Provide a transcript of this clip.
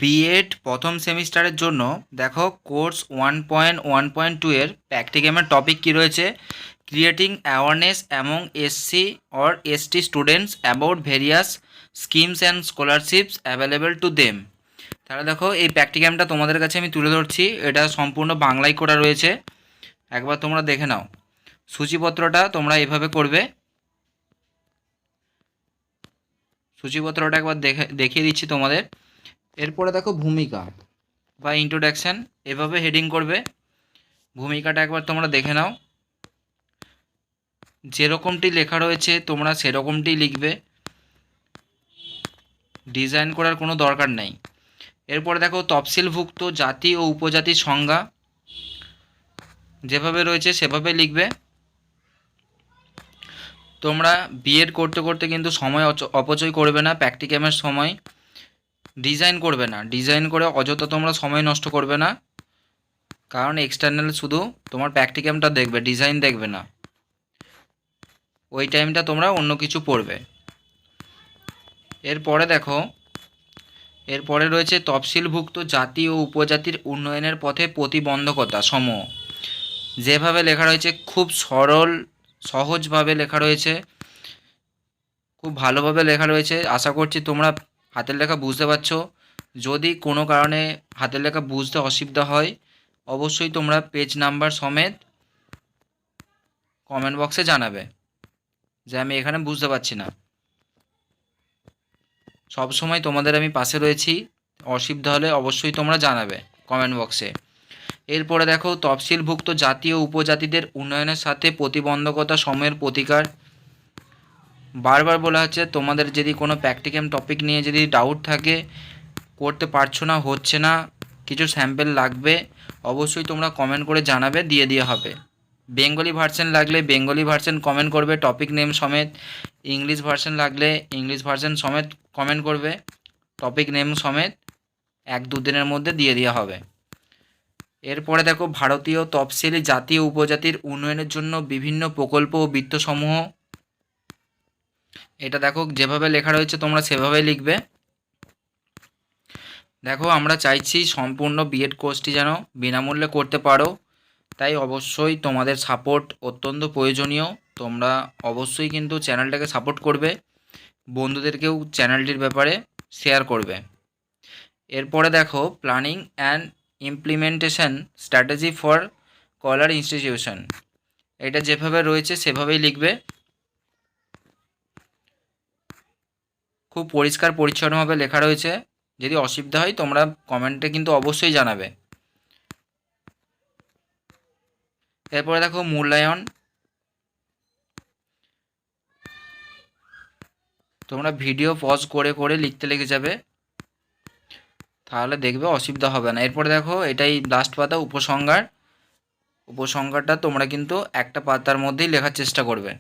B.ed প্রথম সেমিস্টারের জন্য দেখো কোর্স 1.1.2 এর প্র্যাকটিকামের টপিক কী রয়েছে, creating awareness among SC or ST students about various schemes and scholarships available to them. তাহলে দেখো এই প্র্যাকটিকামটা তোমাদের কাছে আমি তুলে ধরছি, এটা সম্পূর্ণ বাংলায় করা রয়েছে, একবার তোমরা দেখে নাও। সূচিপত্রটা তোমরা এভাবে করবে, সূচিপত্রটা একবার দেখিয়ে দিচ্ছি তোমাদের। এরপরে দেখো ভূমিকা বা ইন্ট্রোডাকশান, এভাবে হেডিং করবে। ভূমিকাটা একবার তোমরা দেখে নাও, যেরকমটি লেখা রয়েছে তোমরা সেরকমটি লিখবে, ডিজাইন করার কোনো দরকার নেই। এরপরে দেখো তফসিলভুক্ত জাতি ও উপজাতির সংজ্ঞা, যেভাবে রয়েছে সেভাবে লিখবে। তোমরা B.ed করতে করতে কিন্তু সময় অপচয় করবে না, প্র্যাকটিকামের সময় ডিজাইন করবে না, ডিজাইন করে অযথা তোমরা সময় নষ্ট করবে না, কারণ এক্সটার্নাল শুধু তোমার প্র্যাকটিকামটা দেখবে, ডিজাইন দেখবে না, ওই টাইমটা তোমরা অন্য কিছু পড়বে। এরপরে দেখো, এরপরে রয়েছে তফসিলভুক্ত জাতি ও উপজাতির উন্নয়নের পথে প্রতিবন্ধকতা সমূহ। যেভাবে লেখা রয়েছে খুব সরল সহজভাবে লেখা রয়েছে, খুব ভালোভাবে লেখা রয়েছে। আশা করছি তোমরা হাতের লেখা বুঝতে পারছো। যদি কোনো কারণে হাতের লেখা বুঝতে অসুবিধা হয় অবশ্যই তোমরা পেজ নাম্বার সমেত কমেন্ট বক্সে জানাবে যে আমি এখানে বুঝতে পারছি না। সব সময় তোমাদের আমি পাশে রয়েছি, অসুবিধা হলে অবশ্যই তোমরা জানাবে কমেন্ট বক্সে। এরপরে দেখো তফসিলভুক্ত জাতি ও উপজাতিদের উন্নয়নের সাথে প্রতিবন্ধকতা সমূহের প্রতিকার। বারবার বলা হচ্ছে তোমাদের যদি কোনো প্র্যাকটিকাম টপিক নিয়ে যদি ডাউট থাকে, করতে পারছো না, হচ্ছে না, কিছু স্যাম্পল লাগবে, অবশ্যই তোমরা কমেন্ট করে জানাবে, দিয়ে দেওয়া হবে। বেঙ্গলি ভার্সন লাগলে বেঙ্গলি ভার্সন কমেন্ট করবে টপিক নেম সমেত, ইংলিশ ভার্সন লাগলে ইংলিশ ভার্সন সমেত কমেন্ট করবে টপিক নেম সমেত, 1-2 দিনের মধ্যে দিয়ে দেওয়া হবে। এরপরে দেখো ভারতীয় তফসিলি জাতি ও উপজাতির উন্নয়নের জন্য বিভিন্ন প্রকল্প ও বৃত্তসমূহ, এটা দেখো যেভাবে লেখা রয়েছে তোমরা সেভাবেই লিখবে। দেখো আমরা চাইছি সম্পূর্ণ B.ed কোর্সটি যেন বিনামূল্যে করতে পারো, তাই অবশ্যই তোমাদের সাপোর্ট অত্যন্ত প্রয়োজনীয়। তোমরা অবশ্যই কিন্তু চ্যানেলটাকে সাপোর্ট করবে, বন্ধুদেরকেও চ্যানেলটির ব্যাপারে শেয়ার করবে। এরপরে দেখো planning and implementation strategy for collar institution, এটা যেভাবে রয়েছে সেভাবেই লিখবে। খুব পরিষ্কার পরিচ্ছন্নভাবে লেখা রয়েছে, যদি অসুবিধা হয় তোমরা কমেন্টে কিন্তু অবশ্যই জানাবে। এরপরে দেখো মূল্যায়ন, তোমরা ভিডিও পজ করে করে লিখতে লেগে যাবে, তাহলে দেখবে অসুবিধা হবে না। এরপরে দেখো এটাই লাস্ট পাতা উপসংহার, উপসংহারটা তোমরা কিন্তু একটা পাতার মধ্যেই লেখার চেষ্টা করবে।